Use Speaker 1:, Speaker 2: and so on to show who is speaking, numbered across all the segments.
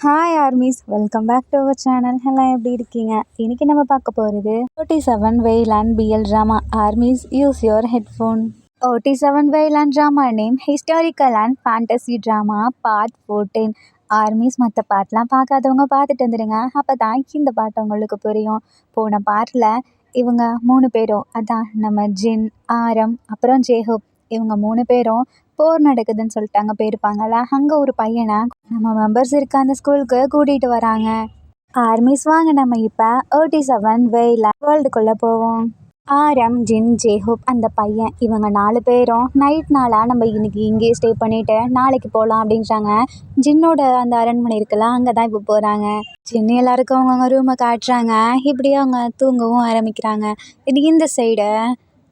Speaker 1: Hi armys, welcome back to our channel. எல்லாம் எப்படி இருக்கீங்க? இன்னைக்கு நம்ம பார்க்க போகிறது 47 Wayland BL drama. Armies, use your headphone. 47 Wayland drama name historical and fantasy drama part 14. Armies, மற்ற பாட்டெலாம் பார்க்காதவங்க பார்த்துட்டு வந்துடுங்க. அப்போ தான் இந்த பாட்டு உங்களுக்கு புரியும். போன பாட்டில் இவங்க 3 பேரும், அதான் நம்ம ஜின், ஆரம், அப்புறம் ஜேஹோப், இவங்க 3 பேரும் போர் நடக்குதுன்னு சொல்லிட்டு அங்கே போயிருப்பாங்கள்ல. அங்கே ஒரு பையனை நம்ம மெம்பர்ஸ் இருக்க அந்த ஸ்கூலுக்கு கூட்டிகிட்டு வராங்க. ஆர்மிஸ், வாங்க நம்ம இப்போ 47 Wayland வேர்ல்டுக்குள்ளே போவோம். ஆரம், ஜின், ஜேஹோப், அந்த பையன், இவங்க 4 பேரும் நைட் நாளாக நம்ம இன்னைக்கு இங்கேயே ஸ்டே பண்ணிவிட்டு நாளைக்கு போகலாம் அப்படின்றாங்க. ஜின்னோட அந்த அரண்மனை இருக்குல்ல, அங்கே தான் இப்போ போகிறாங்க. ஜின் எல்லாருக்கும் அவங்கவுங்க ரூமை காட்டுறாங்க. இப்படியே அவங்க தூங்கவும் ஆரம்பிக்கிறாங்க. இந்த சைடு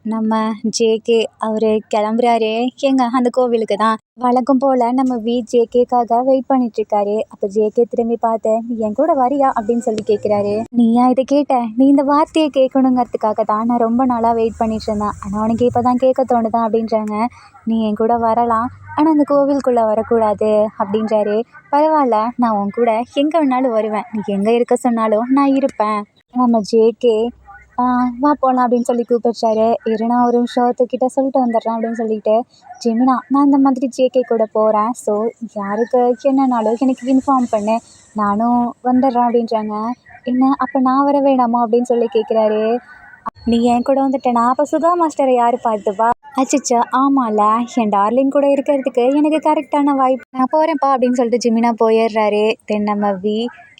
Speaker 1: நம்ம ஜேகே அவர் கிளம்புறாரு. எங்க அந்த கோவிலுக்கு தான். வழக்கம் போல் நம்ம ஜேகேக்காக வெயிட் பண்ணிட்டுருக்காரு. அப்போ ஜேகே திரும்பி பார்த்து, நீ என் கூட வரியா அப்படின்னு சொல்லி கேட்குறாரு. நீயா இதை கேட்ட? நீ இந்த வார்த்தையை கேட்கணுங்கிறதுக்காக தான் நான் ரொம்ப நாளாக வெயிட் பண்ணிட்டு இருந்தேன். ஆனால் உனக்கு இப்போ தான் கேட்க தோணுதான் அப்படின்றாங்க. நீ என் கூட வரலாம், ஆனால் அந்த கோவிலுக்குள்ளே வரக்கூடாது அப்படின்றாரு. பரவாயில்ல, நான் உன் கூட எங்கே வேணாலும் வருவேன். நீ எங்கே இருக்க சொன்னாலும் நான் இருப்பேன். நம்ம ஜேகே வா போகலாம் அப்படின்னு சொல்லி கூப்பிடுறாரு. நான் ஒரு நிமிஷத்துக்கிட்ட சொல்லிட்டு வந்துடுறேன் அப்படின்னு சொல்லிட்டு, ஜெமினா, நான் இந்த மாதிரி ஜேகே கூட போகிறேன். ஸோ யாருக்கு என்னன்னாலும் எனக்கு இன்ஃபார்ம் பண்ணு, நானும் வந்துடுறேன் அப்படின்றாங்க. என்ன, அப்போ நான் வர வேணாமா அப்படின்னு சொல்லி கேட்குறாரு. நீ என் கூட வந்துட்டேனா அப்போ சுதா மாஸ்டரை யார் பார்த்துப்பா? அச்சச்சா, ஆமாம்ல, என் டார்லிங் கூட இருக்கிறதுக்கு எனக்கு கரெக்டான வாய்ப்பு, நான் போகிறேன்ப்பா அப்படின்னு சொல்லிட்டு ஜெமினா போயிடுறாரு. தென் நம்ம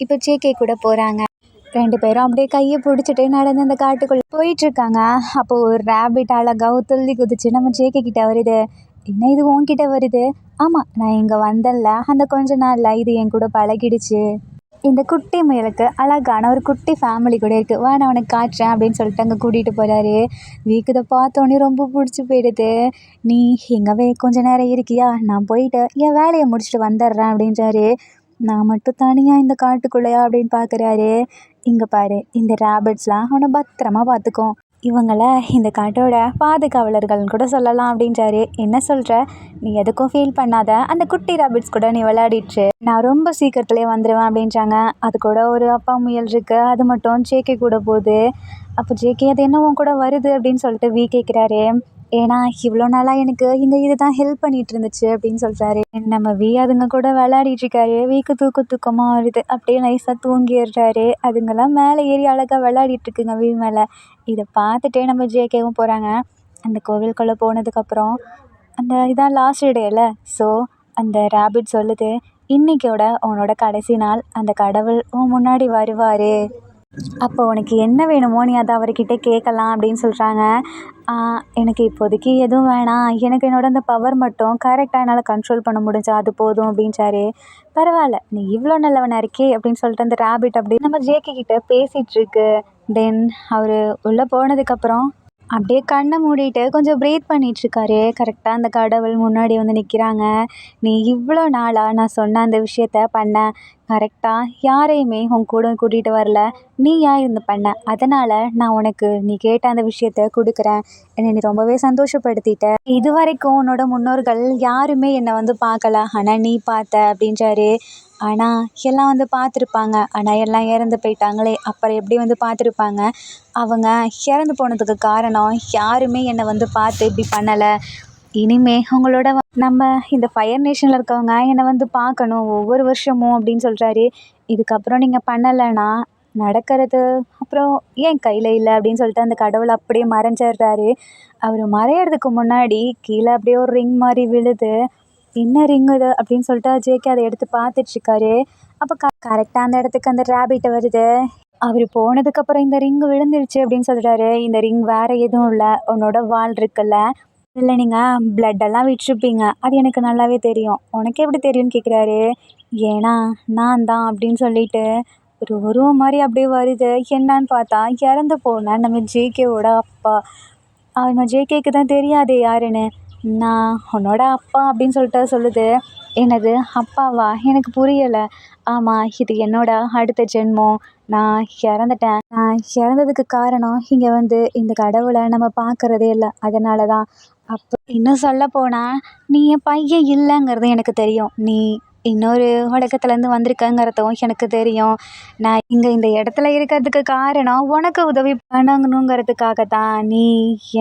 Speaker 1: இப்போ ஜேகே கூட போகிறாங்க. 2 பேரும் அப்படியே கையை பிடிச்சிட்டு நடந்து அந்த காட்டுக்குள்ளே போயிட்டுருக்காங்க. அப்போது ஒரு ரேபிட் அழகாக துள்ளி குதிச்சு நம்ம ஜேகே கிட்ட வருது. என்ன இது உன்கிட்ட வருது? ஆமாம், நான் இங்கே வந்தேன்ல, அந்த கொஞ்ச நாளில் இது என் கூட பழகிடுச்சு. இந்த குட்டி முயலுக்கு அழகான ஒரு குட்டி ஃபேமிலி கூட இருக்குது, வா நான் உனக்கு காட்டுறேன் அப்படின்னு சொல்லிட்டு அங்கே கூட்டிகிட்டு போகிறாரு. இதை பார்த்தோன்னே ரொம்ப பிடிச்சி போயிடுது. நீ எங்கவே கொஞ்ச நேரம் இருக்கியா? நான் போயிட்டு என் வேலையை முடிச்சுட்டு வந்துடுறேன் அப்படின்றாரு. நான் மட்டும் தனியாக இந்த காட்டுக்குள்ளையா அப்படின்னு பார்க்குறாரு. இங்கே பாரு, இந்த ரேபிட்ஸ்லாம் அவனை பத்திரமா பார்த்துக்கும். இவங்கள இந்த காட்டோட பாதுகாவலர்கள்னு கூட சொல்லலாம் அப்படின்றாரு. என்ன சொல்கிற? நீ எதுக்கும் ஃபீல் பண்ணாத, அந்த குட்டி ரேபிட்ஸ் கூட நீ விளையாடிட்டு நான் ரொம்ப சீக்கிரத்துலேயே வந்துடுவேன் அப்படின்றாங்க. அது கூட ஒரு அப்பா முயல் இருக்குது, அது மட்டும் ஜேகே கூட போகுது. அப்போ ஜேகே அது என்ன உன் கூட வருது அப்படின்னு சொல்லிட்டு கேட்குறாரு. ஏன்னா இவ்வளோ நாளாக எனக்கு இந்த இது தான் ஹெல்ப் பண்ணிகிட்டு இருந்துச்சு அப்படின்னு சொல்கிறாரு. நம்ம அதுங்க கூட விளையாடிட்டு இருக்காரு. தூக்கமாக வருது, அப்படியே நைஸாக தூங்கிடுறாரு. அதுங்கெல்லாம் மேலே ஏறி அழகாக விளையாடிட்டு இருக்குங்க மேலே. இதை பார்த்துட்டே நம்ம ஜேகேவும் போகிறாங்க. அந்த கோவிலுக்குள்ளே போனதுக்கப்புறம் அந்த இதான் லாஸ்ட் டேல. ஸோ அந்த ரேபிட் சொல்லுது, இன்றைக்கோட உன்னோட கடைசி நாள், அந்த கடவுள் உன் முன்னாடி வருவார், அப்போ உனக்கு என்ன வேணுமோ நீ அதை அவர்கிட்ட கேட்கலாம் அப்படின்னு சொல்கிறாங்க. எனக்கு இப்போதைக்கு எதுவும் வேணாம், எனக்கு என்னோட அந்த பவர் மட்டும் கரெக்டாக என்னால் கண்ட்ரோல் பண்ண முடிஞ்சா அது போதும் அப்படின்றாரு. பரவாயில்ல, நீ இவ்வளோ நல்லவனாக இருக்கே அப்படின்னு சொல்லிட்டு அந்த ரேபிட் அப்படி நம்ம ஜேகே கிட்ட பேசிகிட்ருக்கு. தென் அவர் உள்ளே போனதுக்கப்புறம் அப்படியே கண்ணை மூடிட்டு கொஞ்சம் ப்ரீத் பண்ணிகிட்ருக்காரு. கரெக்டாக அந்த கடவுள் முன்னாடி வந்து நிற்கிறாங்க. நீ இவ்வளோ நாளாக நான் சொன்ன அந்த விஷயத்த பண்ண, கரெக்டாக யாரையுமே உன் கூட கூட்டிகிட்டு வரல, நீயா இருந்து பண்ண, அதனால் நான் உனக்கு நீ கேட்ட அந்த விஷயத்த கொடுக்குறேன். என்னை நீ ரொம்பவே சந்தோஷப்படுத்திட்ட. இது வரைக்கும் உன்னோட முன்னோர்கள் யாருமே என்னை வந்து பார்க்கல, ஆனால் நீ பார்த்த அப்படின்றாரு. ஆனால் எல்லாம் வந்து பார்த்துருப்பாங்க, ஆனால் எல்லாம் இறந்து போயிட்டாங்களே, அப்புறம் எப்படி வந்து பார்த்துருப்பாங்க? அவங்க இறந்து போனதுக்கு காரணம் யாருமே என்னை வந்து பார்த்து இப்படி பண்ணலை. இனிமே அவங்களோட நம்ம இந்த ஃபயர் நேஷனில் இருக்கவங்க என்னை வந்து பார்க்கணும் ஒவ்வொரு வருஷமும் அப்படின்னு சொல்கிறாரு. இதுக்கப்புறம் நீங்கள் பண்ணலைன்னா நடக்கிறது அப்புறம் ஏன் கையில் இல்லை அப்படின்னு சொல்லிட்டு அந்த கடவுள் அப்படியே மறைஞ்சிடுறாரு. அவர் மறையிறதுக்கு முன்னாடி கீழே அப்படியே ஒரு ரிங் மாதிரி விழுது. என்ன ரிங் இது அப்படின்னு சொல்லிட்டு ஜேகே அதை எடுத்து பார்த்துட்ருக்காரு. அப்போ கரெக்டாக அந்த இடத்துக்கு அந்த ரேபிட்டை வருது. அவர் போனதுக்கப்புறம் இந்த ரிங் விழுந்துருச்சு அப்படின்னு சொல்கிறாரு. இந்த ரிங் வேறு எதுவும் இல்லை, உன்னோட வால் இருக்குல்ல, இல்லை நீங்கள் பிளட்டெல்லாம் விட்டுருப்பீங்க, அது எனக்கு நல்லாவே தெரியும். உனக்கு எப்படி தெரியும்னு கேட்குறாரு. ஏன்னா நான் தான் அப்படின்னு சொல்லிட்டு ஒரு உருவம் மாதிரி அப்படியே வருது. என்னான்னு பார்த்தா இறந்து போன நம்ம ஜேகேவோட அப்பா. அவன் ஜேகேக்கு தான் தெரியாதே யாருன்னு. நான் உன்னோட அப்பா அப்படின்னு சொல்லிட்டு சொல்லுது. என்னது அப்பாவா? எனக்கு புரியலை. ஆமாம், இது என்னோட அடுத்த ஜென்மம். நான் இறந்துட்டேன். நான் இறந்ததுக்கு காரணம் இங்கே வந்து இந்த கடவுளை நம்ம பார்க்குறதே இல்லை, அதனால தான். அப்போ இன்னும் சொல்ல போனால் நீ என் பையன் இல்லைங்கிறது எனக்கு தெரியும். நீ இன்னொரு உலகத்துலேருந்து வந்திருக்கேங்கிறதும் எனக்கு தெரியும். நான் இங்கே இந்த இடத்துல இருக்கிறதுக்கு காரணம் உனக்கு உதவி பண்ணணுங்கிறதுக்காக தான். நீ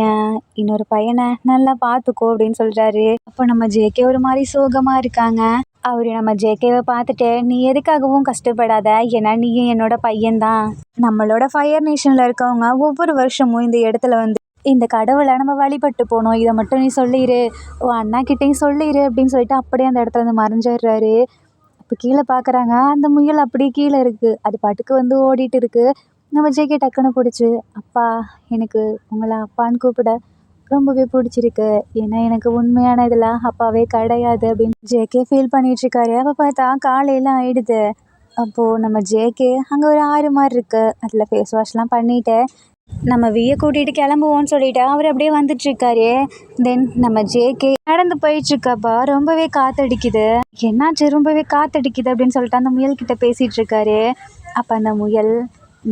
Speaker 1: என் இன்னொரு பையனை நல்லா பார்த்துக்கோ அப்படின்னு சொல்கிறாரு. அப்போ நம்ம ஜேகே ஒரு மாதிரி சோகமாக இருக்காங்க. அவர் நம்ம ஜேகேவை பார்த்துட்டு, நீ எதுக்காகவும் கஷ்டப்படாத, ஏன்னா நீயும் என்னோட பையன்தான். நம்மளோட ஃபயர் நேஷனில் இருக்கவங்க ஒவ்வொரு வருஷமும் இந்த இடத்துல வந்து இந்த கடவுளை நம்ம வழிபட்டு போனோம், இதை மட்டும் நீ சொல்லிடு, உன் அண்ணா கிட்டேயும் சொல்லிடு அப்படின்னு சொல்லிட்டு அப்படியே அந்த இடத்துல வந்து மறைஞ்சிடுறாரு. அப்போ கீழே பார்க்குறாங்க, அந்த முயல் அப்படியே கீழே இருக்குது, அது பாட்டுக்கு வந்து ஓடிட்டு இருக்கு. நம்ம ஜேகே டக்குன்னு பிடிச்சி, அப்பா எனக்கு உங்களை அப்பான்னு கூப்பிட ரொம்பவே பிடிச்சிருக்கு, ஏன்னா எனக்கு உண்மையான இதில் அப்பாவே கிடையாது அப்படின்னு ஜேகே ஃபீல் பண்ணிகிட்ருக்காரு. அப்போ பார்த்தா காலையில் ஆயிடுது. அப்போது நம்ம ஜேகே அங்கே ஒரு ஆறு மாதிரி இருக்குது, அதில் ஃபேஸ் வாஷ்லாம் பண்ணிவிட்டு நம்ம வியை கூட்டிகிட்டு கிளம்புவோன்னு சொல்லிட்டு அவர் அப்படியே வந்துட்டுருக்காரு. தென் நம்ம ஜேகே நடந்து போயிட்டுருக்கப்பா ரொம்பவே காற்றடிக்குது. என்னாச்சு ரொம்பவே காற்றடிக்குது அப்படின்னு சொல்லிட்டு அந்த முயல்கிட்ட பேசிகிட்டு இருக்காரு. அப்போ அந்த முயல்,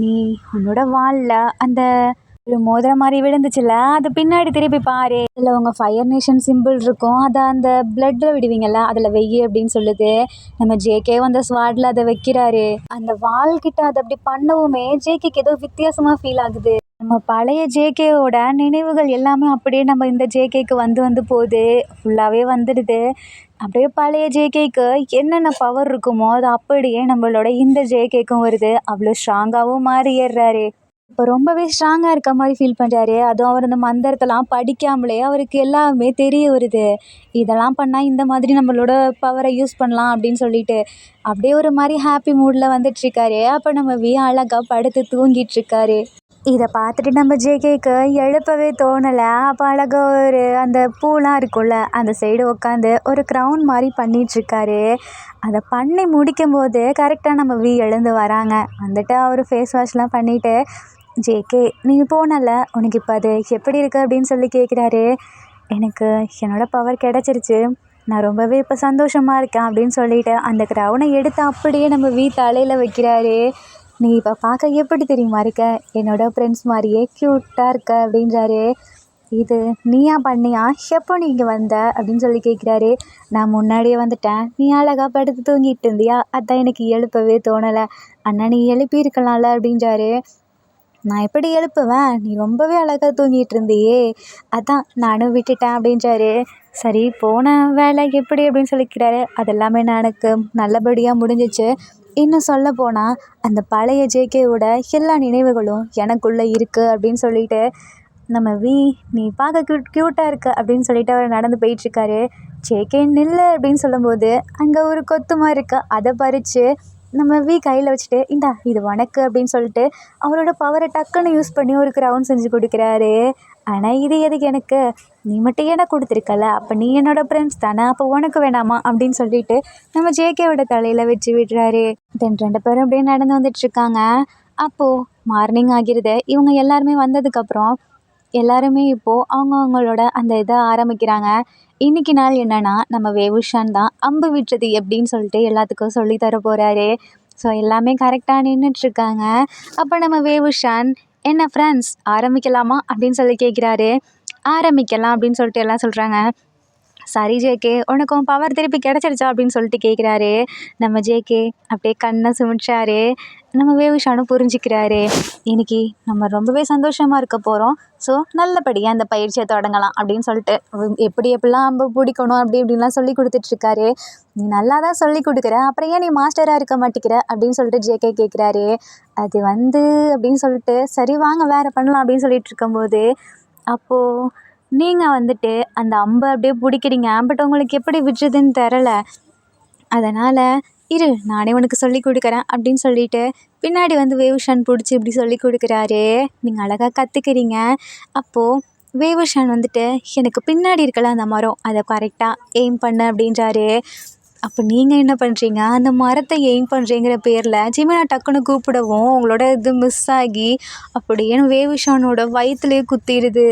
Speaker 1: நீ உன்னோட வாலில் அந்த ஒரு மோதிரம் மாதிரி விழுந்துச்சுல, அது பின்னாடி திருப்பி பாரு, அதில் உங்கள் ஃபயர் நேஷன் சிம்பிள் இருக்கும், அதை அந்த பிளட்டில் விடுவீங்கள்ல அதில் வெய்யு அப்படின்னு சொல்லுது. நம்ம ஜேகே அந்த ஸ்வாடில் அதை வைக்கிறாரு. அந்த வால்கிட்ட அதை அப்படி பண்ணவுமே ஜேகேக்கு ஏதோ வித்தியாசமாக ஃபீல் ஆகுது. நம்ம பழைய ஜேகேவோட நினைவுகள் எல்லாமே அப்படியே நம்ம இந்த ஜேகேக்கு வந்து வந்து போகுது, ஃபுல்லாகவே வந்துடுது. அப்படியே பழைய ஜேகேக்கு என்னென்ன பவர் இருக்குமோ அது அப்படியே நம்மளோட இந்த ஜேகேக்கும் வருது. அவ்வளோ ஸ்ட்ராங்காகவும் மாறி ஏறுறாரு. இப்போ ரொம்பவே ஸ்ட்ராங்காக இருக்க மாதிரி ஃபீல் பண்ணுறாரு. அதுவும் அவர் அந்த மந்திரத்தெல்லாம் படிக்காமலே அவருக்கு எல்லாமே தெரிய வருது. இதெல்லாம் பண்ணால் இந்த மாதிரி நம்மளோட பவரை யூஸ் பண்ணலாம் அப்படின்னு சொல்லிட்டு அப்படியே ஒரு மாதிரி ஹாப்பி மூடில் வந்துட்டுருக்காரு. அப்போ நம்ம அழகாக படுத்து தூங்கிட்டுருக்காரு. இதை பார்த்துட்டு நம்ம ஜேகேக்கு எழுப்பவே தோணலை. அப்போ அழகாக ஒரு அந்த பூலாம் இருக்கும்ல அந்த சைடு உட்காந்து ஒரு க்ரௌன் மாதிரி பண்ணிகிட்ருக்காரு. அதை பண்ணி முடிக்கும்போது கரெக்டாக நம்ம எழுந்து வராங்க. வந்துட்டு அவர் ஃபேஸ் வாஷ்லாம் பண்ணிவிட்டு, ஜேகே நீ போனல, உனக்கு இப்போ அது எப்படி இருக்குது அப்படின்னு சொல்லி கேட்குறாரு. எனக்கு என்னோடய பவர் கிடச்சிருச்சு, நான் ரொம்பவே இப்போ சந்தோஷமாக இருக்கேன் அப்படின்னு சொல்லிட்டு அந்த க்ரௌனை எடுத்து அப்படியே நம்ம தலையில் வைக்கிறாரு. நீ இப்போ பார்க்க எப்படி தெரியுமா இருக்க, என்னோட ஃப்ரெண்ட்ஸ் மாதிரியே க்யூட்டாக இருக்க அப்படின்றாரு. இது நீயா பண்ணியா, எப்போ நீங்கள் வந்த அப்படின்னு சொல்லி கேட்குறாரு. நான் முன்னாடியே வந்துட்டேன், நீ அழகாக படுத்து தூங்கிட்டு இருந்தியா, அதான் எனக்கு எழுப்பவே தோணலை, அண்ணா நீ எழுப்பியிருக்கலாம்ல அப்படின்றாரு. நான் எப்படி எழுப்புவேன், நீ ரொம்பவே அழகாக தூங்கிட்டு இருந்தியே, அதான் நானும் விட்டுட்டேன் அப்படின்றாரு. சரி போன வேலை எப்படி அப்படின்னு சொல்லிக்கிறாரு. அதெல்லாமே எனக்கு நல்லபடியாக முடிஞ்சிச்சு. இன்னும் சொல்ல போனால் அந்த பழைய ஜேகேவோட எல்லா நினைவுகளும் எனக்குள்ளே இருக்குது அப்படின்னு சொல்லிட்டு நம்ம நீ பார்க்க க்யூட்டாக இருக்க அப்படின்னு சொல்லிட்டு அவர் நடந்து போயிட்டுருக்காரு. ஜேகே நில்லு அப்படின்னு சொல்லும்போது அங்கே ஒரு கொத்து மாதிரி இருக்குது, அதை பறித்து நம்ம கையில் வச்சுட்டு, இந்தா இது உனக்கு அப்படின்னு சொல்லிட்டு அவரோட பவரை டக்குன்னு யூஸ் பண்ணி ஒரு க்ரௌன் செஞ்சு கொடுக்குறாரு. ஆனால் இது எதுக்கு எனக்கு, நீ மட்டும் எனக்கு கொடுத்துருக்கல, அப்போ நீ என்னோடய ஃப்ரெண்ட்ஸ் தானே, அப்போ உனக்கு வேணாமா அப்படின்னு சொல்லிட்டு நம்ம ஜேகேவோட தலையில் வச்சு விடுறாரு. தென் 2 பேரும் அப்படியே நடந்து வந்துட்டுருக்காங்க. அப்போது மார்னிங் ஆகிருது. இவங்க எல்லாருமே வந்ததுக்கப்புறம் எல்லாருமே இப்போது அவங்களோட அந்த இதை ஆரம்பிக்கிறாங்க. இன்றைக்கி நாள் என்னென்னா நம்ம வேவுஷான் தான் அம்பு விட்டுறது எப்படின்னு சொல்லிட்டு எல்லாத்துக்கும் சொல்லித்தர போகிறாரு. ஸோ எல்லாமே கரெக்டாக நின்றுட்டுருக்காங்க. அப்போ நம்ம வேவுஷான், என்ன ஃப்ரெண்ட்ஸ் ஆரம்பிக்கலாமா அப்படின்னு சொல்லி கேட்குறாரு. ஆரம்பிக்கலாம் அப்படின்னு சொல்லிட்டு எல்லாம் சொல்கிறாங்க. சரி ஜேகே, உனக்கு உன் பவர் திருப்பி கிடச்சிருச்சா அப்படின்னு சொல்லிட்டு கேட்குறாரு. நம்ம ஜேகே அப்படியே கண்ணை சுமிச்சாரு. நம்ம வேவுஷானும் புரிஞ்சுக்கிறாரு, இன்றைக்கி நம்ம ரொம்பவே சந்தோஷமாக இருக்க போகிறோம், ஸோ நல்லபடியாக அந்த பயிற்சியை தொடங்கலாம் அப்படின்னு சொல்லிட்டு எப்படிலாம் அம்பு பிடிக்கணும் அப்படி இப்படின்லாம் சொல்லி கொடுத்துட்ருக்காரு. நீ நல்லா தான் சொல்லி கொடுக்குற, அப்புறம் ஏன் நீ மாஸ்டராக இருக்க மாட்டேங்கிற அப்படின்னு சொல்லிட்டு ஜேகே கேட்குறாரு. அது அப்படின்னு சொல்லிட்டு சரி வாங்க வேறு பண்ணலாம் அப்படின்னு சொல்லிட்டு இருக்கும்போது, அப்போது நீங்கள் வந்துட்டு அந்த அம்பை அப்படியே பிடிக்கிறீங்க, பட் உங்களுக்கு எப்படி விடுறதுன்னு தெரில, அதனால் இரு நானே உனக்கு சொல்லி கொடுக்குறேன் அப்படின்னு சொல்லிட்டு பின்னாடி வந்து வேவுஷான் பிடிச்சி இப்படி சொல்லி கொடுக்குறாரு. நீங்கள் அழகாக கற்றுக்கிறீங்க. அப்போது வேவுஷான் வந்துட்டு, எனக்கு பின்னாடி இருக்கல அந்த மரம், அதை கரெக்டாக எய்ம் பண்ண அப்படின்றாரு. அப்போ நீங்கள் என்ன பண்ணுறீங்க, அந்த மரத்தை எய்ம் பண்ணுறீங்கிற பேரில் ஜிமினா டக்குன்னு கூப்பிடவும் உங்களோட இது மிஸ் ஆகி அப்படியே வேவுஷானோட வயிற்றுலேயே குத்திடுது.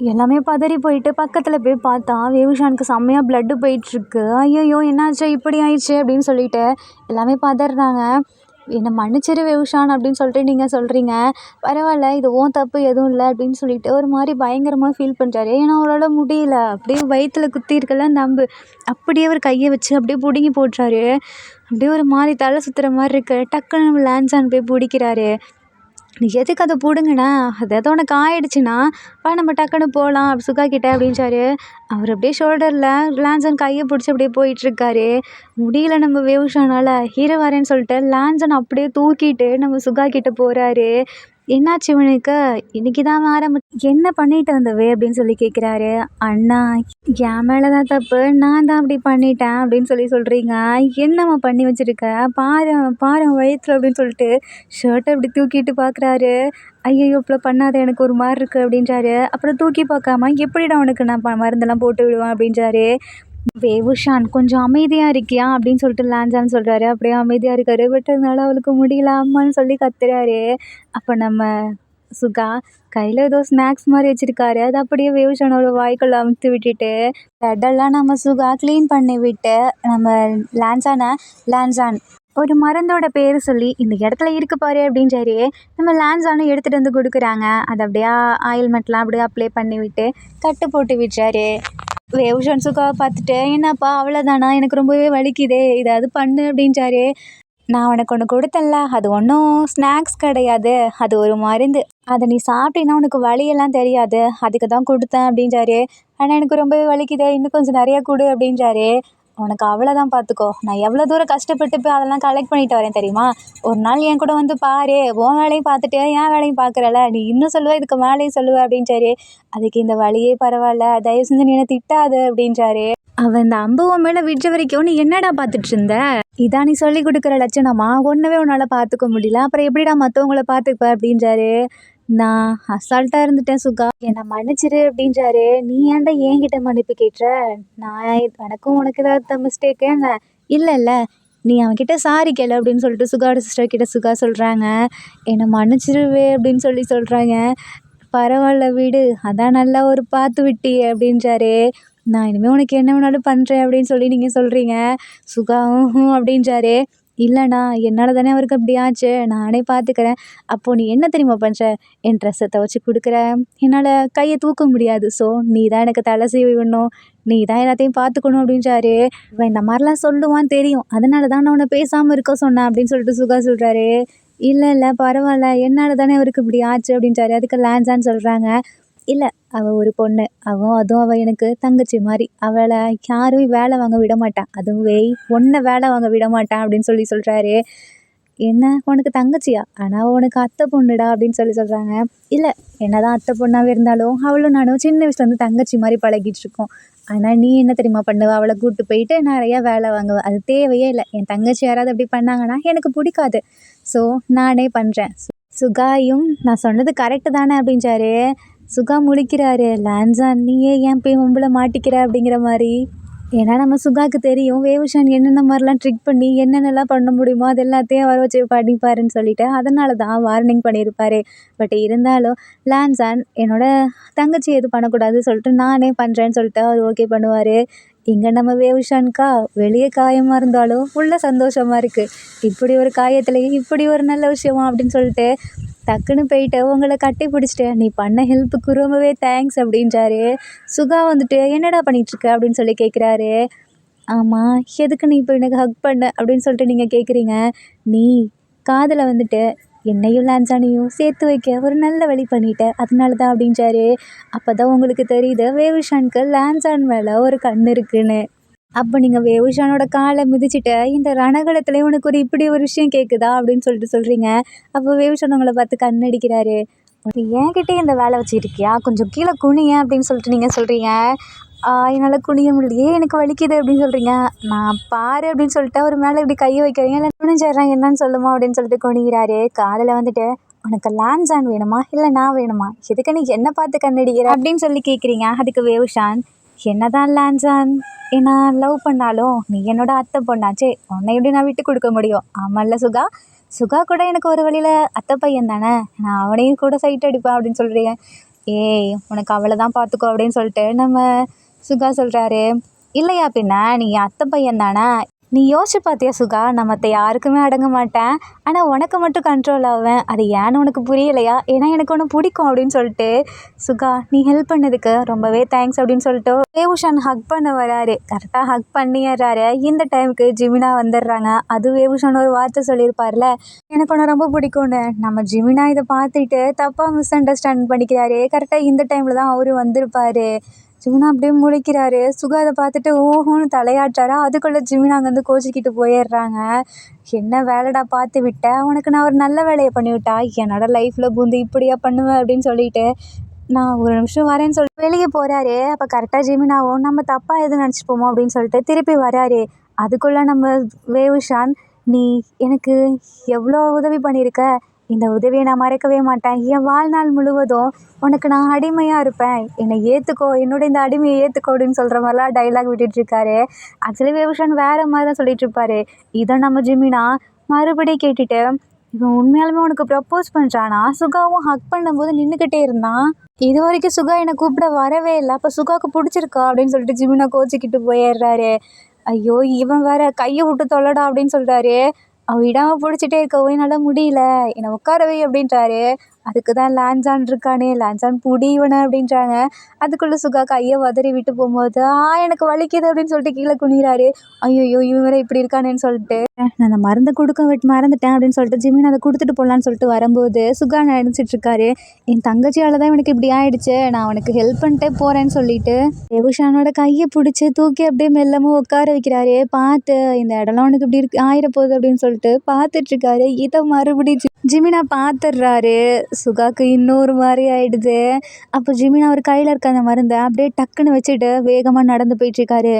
Speaker 1: எல்லாமே பதறி போயிட்டு பக்கத்தில் போய் பார்த்தா வேவுஷானுக்கு செம்மையாக ப்ளட்டு போயிட்டுருக்கு. ஐயோ என்னாச்சு இப்படி ஆயிடுச்சு அப்படின்னு சொல்லிட்டு எல்லாமே பதறாங்க. என்னை மன்னிச்சிரு வேவுஷான் அப்படின்னு சொல்லிட்டு நீங்கள் சொல்கிறீங்க. பரவாயில்ல, இது உன் தப்பு எதுவும் இல்லை அப்படின்னு சொல்லிட்டு ஒரு மாதிரி பயங்கரமாக ஃபீல் பண்ணுறாரு. ஏன்னா அவரால் முடியல. அப்படியே வயிற்றுல குத்தி இருக்கல அந்த அம்பு. அப்படியே அவர் கையை வச்சு அப்படியே பிடுங்கி போட்டுறாரு. அப்படியே ஒரு மாதிரி தலை சுற்றுற மாதிரி இருக்கு. டக்குன்னு நம்ம லான்சான் போய் பிடிக்கிறாரு. நீ எதுக்கு அதை பிடுங்கண்ணா, அதாவது உனக்கு ஆயிடுச்சுன்னா வா நம்ம டக்குன்னு போகலாம் சுகா கிட்ட அப்படின்றாரு. அவர் அப்படியே ஷோல்டரில் லான்சன் கையை பிடிச்சி அப்படியே போயிட்டுருக்காரு. முடியல நம்ம வேவுஷானால். ஹீரோ வரேன்னு சொல்லிட்டு லான்சன் அப்படியே தூக்கிட்டு நம்ம சுகா கிட்ட போகிறாரு. என்னாச்சு இவனுக்கு, இன்னைக்கு தான் என்ன பண்ணிட்டு வந்தவே அப்படின்னு சொல்லி கேட்குறாரு. அண்ணா, என் மேலே தான் தப்பு, நான் தான் அப்படி பண்ணிட்டேன் அப்படின்னு சொல்லி சொல்கிறீங்க. என்னம்மா பண்ணி வச்சுருக்க, பாரு பாரு வயிற்றுல அப்படின்னு சொல்லிட்டு ஷர்ட்டை அப்படி தூக்கிட்டு பார்க்குறாரு. ஐயையோ இப்படி பண்ணாத, எனக்கு ஒரு மாதிரி இருக்குது அப்படின்றாரு. அப்புறம் தூக்கி பார்க்காம எப்படிடா உனக்கு நான் மருந்தெல்லாம் போட்டு விடுவேன் அப்படின்றாரு. வேவுஷான் கொஞ்சம் அமைதியாக இருக்கியா அப்படின்னு சொல்லிட்டு லான்சான் சொல்கிறாரு. அப்படியே அமைதியாக இருக்காரு. பட் அதனால அவளுக்கு முடியல அம்மான்னு சொல்லி கத்துறாரு. அப்போ நம்ம சுகா கையில் ஏதோ ஸ்நாக்ஸ் மாதிரி வச்சுருக்காரு. அது அப்படியே வேவுஷானோட வாய்க்குள்ள அமுத்து விட்டுட்டு பெட்டெல்லாம் நம்ம சுகா க்ளீன் பண்ணி விட்டு நம்ம லான்சான் ஒரு மருந்தோட பேர் சொல்லி இந்த இடத்துல இருக்கு பாரு அப்படின்றாரு. நம்ம லான்சானும் எடுத்துகிட்டு வந்து கொடுக்குறாங்க. அதை அப்படியே ஆயில்மெண்ட்லாம் அப்படியே அப்ளை பண்ணி விட்டு கட்டு போட்டு விட்டுறாரு. வேவுஷான் சுகாவை பார்த்துட்டு, என்னப்பா அவ்வளோதானா, எனக்கு ரொம்பவே வலிக்குதே, ஏதாவது பண்ணு அப்படின்றாரு. நான் உனக்கு ஒன்று கொடுத்தேன்ல, அது ஒன்றும் ஸ்நாக்ஸ் கிடையாது, அது ஒரு மருந்து. அதை நீ சாப்பிட்டீங்கன்னா உனக்கு வலியெல்லாம் தெரியாது, அதுக்கு தான் கொடுத்தேன் அப்படின்றாரு. ஆனால் எனக்கு ரொம்பவே வலிக்குதே, இன்னும் கொஞ்சம் நிறையா கொடு அப்படின்றாரு. உனக்கு அவ்வளோதான் பார்த்துக்கோ, நான் எவ்வளோ தூரம் கஷ்டப்பட்டு போய் அதெல்லாம் கலெக்ட் பண்ணிட்டு வரேன் தெரியுமா. ஒரு நாள் என் கூட வந்து பாரு, உன் வேலையும் பார்த்துட்டு என் வேலையும் பார்க்குறல, நீ இன்னும் சொல்லுவ இதுக்கு மேலேயும் சொல்லுவ அப்படின்றாரு. அதுக்கு இந்த வழியே பரவாயில்ல, தயவு செஞ்சு நீ என்ன திட்டாது அப்படின்றாரு. அவன் இந்த அம்புவன் மேலே விட்ற வரைக்கும் நீ என்னடா பார்த்துட்டு இருந்த, இதான் நீ சொல்லி கொடுக்குற லட்சணமா, ஒன்றவே உன்னால் பார்த்துக்க முடியல, அப்புறம் எப்படிடா மற்றவங்கள பார்த்துப்ப அப்படின்றாரு. நான் அசால்ட்டாக இருந்துட்டேன் சுகா, என்னை மன்னிச்சிரு அப்படின்றாரு. நீ ஏன்டா என்கிட்ட மன்னிப்பு கேட்டுற, நான் எனக்கும் உனக்கு ஏதாவது மிஸ்டேக்கு என்ன, இல்லை நீ அவன்கிட்ட சாரி கேளு அப்படின்னு சொல்லிட்டு சுகாவோட சிஸ்டர் கிட்ட சுகா சொல்கிறாங்க. என்னை மன்னிச்சிருவே அப்படின்னு சொல்லி சொல்கிறாங்க. பரவாயில்ல விடு, அதான் நல்லா ஒரு பார்த்து விட்டி அப்படின்றாரு. நான் இனிமேல் உனக்கு என்ன வேணாலும் பண்ணுறேன் அப்படின்னு சொல்லி நீங்கள் சொல்கிறீங்க. சுகா அப்படின்றாரு. இல்லைண்ணா, என்னால் தானே அவருக்கு அப்படி ஆச்சு, நானே பார்த்துக்கிறேன். அப்போது நீ என்ன தெரியுமா பண்ணுற, என் ட்ரெஸ்ஸை துவச்சி கொடுக்குற, என்னால் கையை தூக்க முடியாது, ஸோ நீ தான் எனக்கு தலை சீவி விடணும், நீ தான் எல்லாத்தையும் பார்த்துக்கணும் அப்படின்றாரு. இவன் இந்த மாதிரிலாம் சொல்லுவான்னு தெரியும், அதனால தான் நான் உன்னை பேசாமல் இருக்க சொன்னேன் அப்படின்னு சொல்லிட்டு சுகா சொல்கிறாரு. இல்லை பரவாயில்ல, என்னால் தானே அவருக்கு இப்படி ஆச்சு அப்படின்றாரு. அதுக்கு லான்சான்னு சொல்கிறாங்க. இல்லை, அவள் ஒரு பொண்ணு, அதுவும் அவள் எனக்கு தங்கச்சி மாதிரி, அவளை யாரும் வேலை வாங்க விட மாட்டான், அதுவே ஒன்றை வேலை வாங்க விட மாட்டான் அப்படின்னு சொல்லி சொல்கிறாரு. என்ன உனக்கு தங்கச்சியா, ஆனால் உனக்கு அத்தை பொண்ணுடா அப்படின்னு சொல்லி சொல்கிறாங்க. இல்லை, என்னதான் அத்தை பொண்ணாகவே இருந்தாலும் அவளும் நானும் சின்ன வயசுலேருந்து தங்கச்சி மாதிரி பழகிட்டு இருக்கோம். ஆனால் நீ என்ன தெரியுமா பண்ணுவ, அவளை கூப்பிட்டு போயிட்டு நிறையா வேலை வாங்குவேன், அது தேவையே இல்லை. என் தங்கச்சி யாராவது அப்படி பண்ணாங்கன்னா எனக்கு பிடிக்காது, ஸோ நானே பண்ணுறேன். சுகாயும் நான் சொன்னது கரெக்டு தானே அப்படின்றாரு. சுகா முழிக்கிறாரு. லான்சான், நீயே ஏன் போய் உங்களை மாட்டிக்கிற அப்படிங்கிற மாதிரி. ஏன்னா நம்ம சுகாவுக்கு தெரியும் வேவுஷான் என்னென்ன மாதிரிலாம் ட்ரிக் பண்ணி என்னென்னலாம் பண்ண முடியுமோ அது எல்லாத்தையும் வர வச்சு பண்ணிப்பாருன்னு சொல்லிட்டு அதனால தான் வார்னிங் பண்ணியிருப்பாரு. பட் இருந்தாலும் லான்சான் என்னோட தங்கச்சி எது பண்ணக்கூடாதுன்னு சொல்லிட்டு நானே பண்ணுறேன்னு சொல்லிட்டு அவர் ஓகே பண்ணுவார். இங்கே நம்ம வேவுஷான்கா வெளியே காயமாக இருந்தாலும் உள்ள சந்தோஷமாக இருக்குது, இப்படி ஒரு காயத்துலேயே இப்படி ஒரு நல்ல விஷயமா அப்படின்னு சொல்லிட்டு டக்குன்னு போயிட்டு உங்களை கட்டி பிடிச்சிட்டு நீ பண்ண ஹெல்ப்புக்கு ரொம்பவே தேங்க்ஸ் அப்படின்றாரு. சுகா வந்துட்டு என்னடா பண்ணிகிட்ருக்க அப்படின்னு சொல்லி கேட்குறாரு. ஆமாம், எதுக்கு நீ இப்போ எனக்கு ஹக் பண்ண அப்படின்னு சொல்லிட்டு நீங்கள் கேட்குறீங்க. நீ காதில் வந்துட்டு என்னையும் லான்சானையும் சேர்த்து வைக்க ஒரு நல்ல வழி பண்ணிட்ட, அதனால தான் அப்படின்றாரு. அப்போ தான் உங்களுக்கு தெரியுது வேவுஷானுக்கு லான்சான் மேலே ஒரு கண் இருக்குன்னு. அப்போ நீங்கள் வேவுஷானோட காலை மிதிச்சுட்டு இந்த ரணகலத்தில் உனக்கு ஒரு இப்படி ஒரு விஷயம் கேட்குதா அப்படின்னு சொல்லிட்டு சொல்கிறீங்க. அப்போ வேவுஷான் உங்களை பார்த்து கண்ணடிக்கிறாரு. என்கிட்டே இந்த வேலை வச்சுருக்கியா, கொஞ்சம் கீழே குனிய அப்படின்னு சொல்லிட்டு நீங்கள் சொல்கிறீங்க. என்னால் குனிய முடியலையே, எனக்கு வலிக்குது அப்படின்னு சொல்கிறீங்க. நான் பாரு அப்படின்னு சொல்லிட்டு அவர் மேலே இப்படி கையை வைக்கிறீங்க. இல்லை குனிஞ்சிட்றேன், என்னன்னு சொல்லுமா அப்படின்னு சொல்லிட்டு குனிகிறாரு. காதில் வந்துட்டு உனக்கு லான்சான் வேணுமா இல்லை நான் வேணுமா, எதுக்கு நீ என்னை பார்த்து கண்ணடிக்கிற அப்படின்னு சொல்லி கேட்குறீங்க. அதுக்கு வேவுஷான், என்னதான் லான்சான் என்ன லவ் பண்ணாலும் நீ என்னோட அத்தை பொண்ணாச்சே, உன்னை எப்படி நான் விட்டு கொடுக்க முடியும். ஆமாம்ல சுகா, சுகா கூட எனக்கு ஒரு வழியில் அத்தை பையன் தானே, நான் அவனையும் கூட சைட் அடிப்பேன் அப்படின்னு சொல்கிறீங்க. ஏய் உனக்கு அவளை தான் பார்த்துக்கோ அப்படின்னு சொல்லிட்டு நம்ம சுகா சொல்கிறாரு. இல்லையா பின்ன நீ அத்தை பையன் தானே, நீ யோசிச்சு பார்த்தியா சுகா, நான் மற்ற யாருக்குமே அடங்க மாட்டேன், ஆனால் உனக்கு மட்டும் கண்ட்ரோல் ஆவேன், அது ஏன்னு உனக்கு புரியலையா? ஏன்னா எனக்கு ஒன்று பிடிக்கும் அப்படின்னு சொல்லிட்டு, சுகா நீ ஹெல்ப் பண்ணதுக்கு ரொம்பவே தேங்க்ஸ் அப்படின்னு சொல்லிட்டு வேவுஷான் ஹக் பண்ண வராரு. கரெக்டாக ஹக் பண்ணிடுறாரு. இந்த டைமுக்கு ஜிமினா வந்துடுறாங்க. அது வேவுஷான் ஒரு வார்த்தை சொல்லியிருப்பார்ல, எனக்கு ஒன்று ரொம்ப பிடிக்கும்னு. நம்ம ஜிமினா இதை பார்த்துட்டு தப்பாக மிஸ் அண்டர்ஸ்டாண்ட் பண்ணிக்கிறாரு. கரெக்டாக இந்த டைமில் தான் அவரு வந்திருப்பாரு. ஜிமினா அப்படியே முழிக்கிறாரு. சுகா அதை பார்த்துட்டு ஓஹோன்னு தலையாட்டாரா. அதுக்குள்ளே ஜிமினா அங்கேருந்து கோச்சிக்கிட்டு போயிடுறாங்க. என்ன வேலைடா பார்த்து விட்டேன், உனக்கு நான் ஒரு நல்ல வேலையை பண்ணிவிட்டா, என்னோட லைஃப்பில் பூந்து இப்படியா பண்ணுவேன் அப்படின்னு சொல்லிட்டு நான் ஒரு நிமிஷம் வரேன்னு சொல்லிட்டு வெளியே போகிறாரு. அப்போ கரெக்டாக ஜிமினாவும் நம்ம தப்பாக எதுவும் நினச்சிப்போமோ அப்படின்னு சொல்லிட்டு திருப்பி வராரு. அதுக்குள்ளே நம்ம வேவுஷான், நீ எனக்கு எவ்வளோ உதவி பண்ணியிருக்க, இந்த உதவியை நான் மறக்கவே மாட்டேன், என் வாழ்நாள் முழுவதும் உனக்கு நான் அடிமையாக இருப்பேன், என்னை ஏற்றுக்கோ, என்னோட இந்த அடிமையை ஏற்றுக்கோ அப்படின்னு சொல்கிற மாதிரிலாம் டைலாக் விட்டுட்ருக்காரு. ஆக்சுவலி வேவுஷான் வேறு மாதிரி தான் சொல்லிட்டு இருப்பாரு. இதை நம்ம ஜிமினா மறுபடியும் கேட்டுட்டு, இவன் உண்மையாலுமே உனக்கு ப்ரப்போஸ் பண்ணுறானா? சுகாவும் ஹக் பண்ணும்போது நின்றுக்கிட்டே இருந்தான். இது வரைக்கும் சுகா என்னை கூப்பிட வரவே இல்லை, அப்போ சுகாவுக்கு பிடிச்சிருக்கா அப்படின்னு சொல்லிட்டு ஜிமினா கோச்சிக்கிட்டு போயிடுறாரு. ஐயோ இவன் வேற கையை விட்டு தொல்லடா அப்படின்னு சொல்கிறாரு. அவன் விடாமல் பிடிச்சிட்டே இருக்கவும் என்னால் முடியல, என்னை உட்காரவே அப்படின்றாரு. அதுக்கு தான் லான்சான் இருக்கானே, லான்சான் புடி இவனை அப்படின்றாங்க. அதுக்குள்ளே சுகா கையை உதறி விட்டு போகும்போது எனக்கு வலிக்குது அப்படின்னு சொல்லிட்டு கீழே குனிகிறாரு. ஐயோ இவன் வேற இப்படி இருக்கானேன்னு சொல்லிட்டு நான் அந்த மருந்தை கொடுக்க மறந்துட்டேன் அப்படின்னு சொல்லிட்டு ஜிமின் அதை கொடுத்துட்டு போகலான்னு சொல்லிட்டு வரும்போது சுகா நினச்சிட்டு இருக்காரு, என் தங்கச்சியால் தான் இவனுக்கு இப்படி ஆயிடுச்சு, நான் அவனுக்கு ஹெல்ப் பண்ணிட்டே போகிறேன்னு சொல்லிட்டு தேவுஷானோட கையை பிடிச்சி தூக்கி அப்படியே மெல்லமும் உட்கார வைக்கிறாரு. பார்த்து இந்த இடம்லாம் அவனுக்கு இப்படி இருக்கு ஆயிரப்போகுது அப்படின்னு சொல்லிட்டு பார்த்துட்ருக்காரு. இதை மறுபடியும் ஜிமினா பார்த்துடுறாரு. சுகாக்கு இன்னொரு மாதிரி ஆயிடுது. அப்போ ஜிமினா அவர் கையில் இருக்க அந்த மருந்தை அப்படியே டக்குன்னு வச்சுட்டு வேகமாக நடந்து போயிட்டுருக்காரு.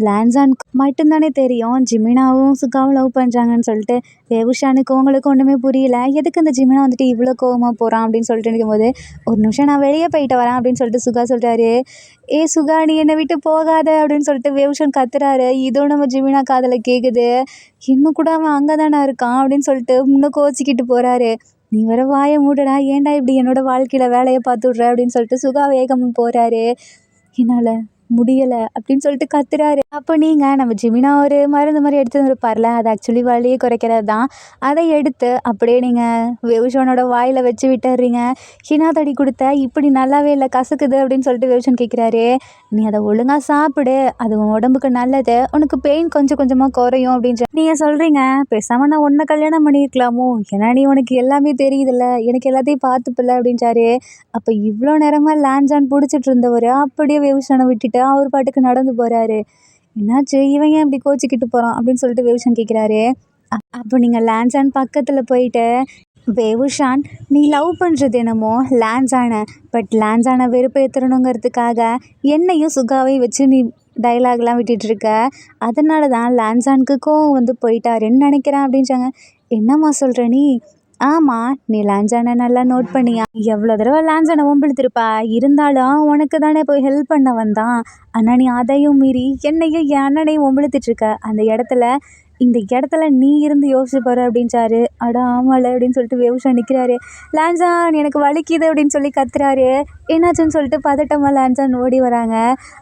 Speaker 1: லான்சானுக்கு மட்டும்தானே தெரியும் ஜிமினாவும் சுகாவும் லவ் பண்ணுறாங்கன்னு சொல்லிட்டு. வேவுஷானுக்கு உங்களுக்கு ஒன்றுமே புரியல, எதுக்கு இந்த ஜிமினா வந்துட்டு இவ்வளோ கோவமாக போகிறான் அப்படின்னு சொல்லிட்டு இருக்கும்போது, ஒரு நிமிஷம் நான் வெளியே போயிட்டு வரேன் அப்படின்னு சொல்லிட்டு சுகா சொல்கிறாரு. ஏ சுகா நீ என்னை விட்டு போகாத அப்படின்னு சொல்லிட்டு வேவுஷான் கத்துறாரு. இதோ நம்ம ஜிமினா காதில் கேட்குது. இன்னும் கூட அவன் அங்கே தானே இருக்கான் அப்படின்னு சொல்லிட்டு இன்னும் கோச்சிக்கிட்டு போகிறாரு. நீ வேற வாயை மூடுடா, ஏன்டா இப்படி என்னோட வாழ்க்கையில் வேலையை பார்த்து விட்ற அப்படின்னு சொல்லிட்டு சுகா வேகமும் போகிறாரு. என்னால் முடியலை அப்படின்னு சொல்லிட்டு கத்துறாரு. அப்போ நீங்கள் நம்ம ஜிமினா ஒரு மருந்து மாதிரி எடுத்து வந்துருப்பார்ல, அது ஆக்சுவலி வலியை குறைக்கிறது தான். அதை எடுத்து அப்படியே நீங்கள் வேவுஷானோட வாயில் வச்சு விட்டுறீங்க. ஹினா தடி கொடுத்த இப்படி நல்லாவே இல்லை, கசக்குது அப்படின்னு சொல்லிட்டு வேவுஷான் கேட்குறாரு. நீ அதை ஒழுங்காக சாப்பிடு, அது உன் உடம்புக்கு நல்லது, உனக்கு பெயின் கொஞ்சம் கொஞ்சமாக குறையும் அப்படின்ற நீங்கள் சொல்கிறீங்க. பேசாமல் நான் உன்னை கல்யாணம் பண்ணியிருக்கலாமோ, ஏன்னா நீ உனக்கு எல்லாமே தெரியுதுல்ல, எனக்கு எல்லாத்தையும் பார்த்துப்பில்ல அப்படின்றாரு. அப்போ இவ்வளோ நேரமாக லான்சான் பிடிச்சிட்டு இருந்தவர் அப்படியே வேவுஷானை விட்டுட்டு அவர் பாட்டுக்கு நடந்து போகிறாரு. என்னாச்சு இவன் ஏன் இப்படி கோச்சிக்கிட்டு போகிறான் அப்படின்னு சொல்லிட்டு வேவுஷான் கேட்குறாரு. அப்போ நீங்கள் லான்சான் பக்கத்தில் போயிட்டு, வேவுஷான் நீ லவ் பண்ணுறது என்னமோ லான்சானை, பட் லான்சானை வெறுப்பேற்றணுங்கிறதுக்காக என்னையும் சுகாவையும் வச்சு நீ டைலாக்லாம் விட்டுட்ருக்க, அதனால தான் லான்சானுக்கு கோவம் வந்து போயிட்டாருன்னு நினைக்கிறேன் அப்படின்றாங்க. என்னம்மா சொல்கிற நீ? ஆமாம், நீ லான்சானை நல்லா நோட் பண்ணியா, எவ்வளோ தடவை லான்சானை வம்பிழுத்திருப்பா, இருந்தாலும் உனக்கு தானே போய் ஹெல்ப் பண்ண வந்தான், ஆனால் நீ அதையும் மீறி என்னையும் என் அண்ணனையும் வம்பிழுத்துட்ருக்க, அந்த இடத்துல இந்த இடத்துல நீ இருந்து யோசிச்சு பாரு அப்படின்றாரு. அட ஆமால அப்படின்னு சொல்லிட்டு வேவுஷான் நிற்கிறாரு. லான்சான் எனக்கு வலிக்குது அப்படின்னு சொல்லி கத்துறாரு. என்னாச்சுன்னு சொல்லிட்டு பதட்டமாக லான்சான் ஓடி வராங்க.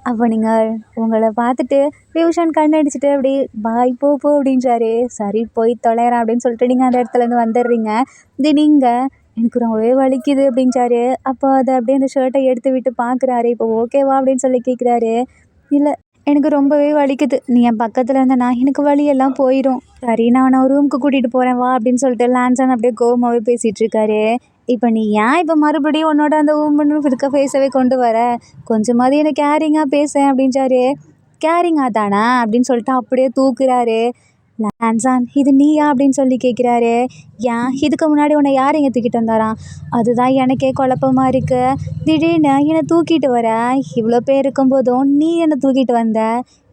Speaker 1: அப்போ நீங்கள் உங்களை பார்த்துட்டு வேவுஷான் கண்ணடிச்சிட்டு அப்படி பாய் போ அப்படின்றாரு. சரி போய் தொலைறேன் அப்படின்னு சொல்லிட்டு நீங்கள் அந்த இடத்துலேருந்து வந்துடுறீங்க. இது நீங்கள் எனக்கு ரொம்பவே வலிக்குது அப்படின்றாரு. அப்போ அதை அப்படியே அந்த ஷர்ட்டை எடுத்து விட்டு பார்க்குறாரு. இப்போ ஓகேவா அப்படின்னு சொல்லி கேட்குறாரு. இல்லை எனக்கு ரொம்பவே வலிக்குது, நீ என் பக்கத்தில் இருந்தனா எனக்கு வலியெல்லாம் போயிடும். சரி நான் ரூமுக்கு கூட்டிகிட்டு போகிறேன் வா அப்படின்னு சொல்லிட்டு லான்சான் அப்படியே கோவமாகவே பேசிகிட்டு இருக்காரு. இப்போ நீ ஏன் இப்போ மறுபடியும் உன்னோட அந்த ஊமன் இருக்க ஃபேஸவே கொண்டு வர, கொஞ்சமாதிரி எனக்கு கேரிங்காக பேசேன் அப்படின்றாரு. கேரிங்காக தானே அப்படின்னு சொல்லிட்டு அப்படியே தூக்குறாரு. லான்சான் இது நீயா அப்படின்னு சொல்லி கேட்குறாரு. ஏன் இதுக்கு முன்னாடி உன்னை யார் இங்கே தூக்கிட்டு வந்தாராம், அதுதான் எனக்கே குழப்பமாக இருக்குது, திடீர்னு என்னை தூக்கிட்டு வர, இவ்வளோ பேர் இருக்கும்போதும் நீ என்னை தூக்கிட்டு வந்த,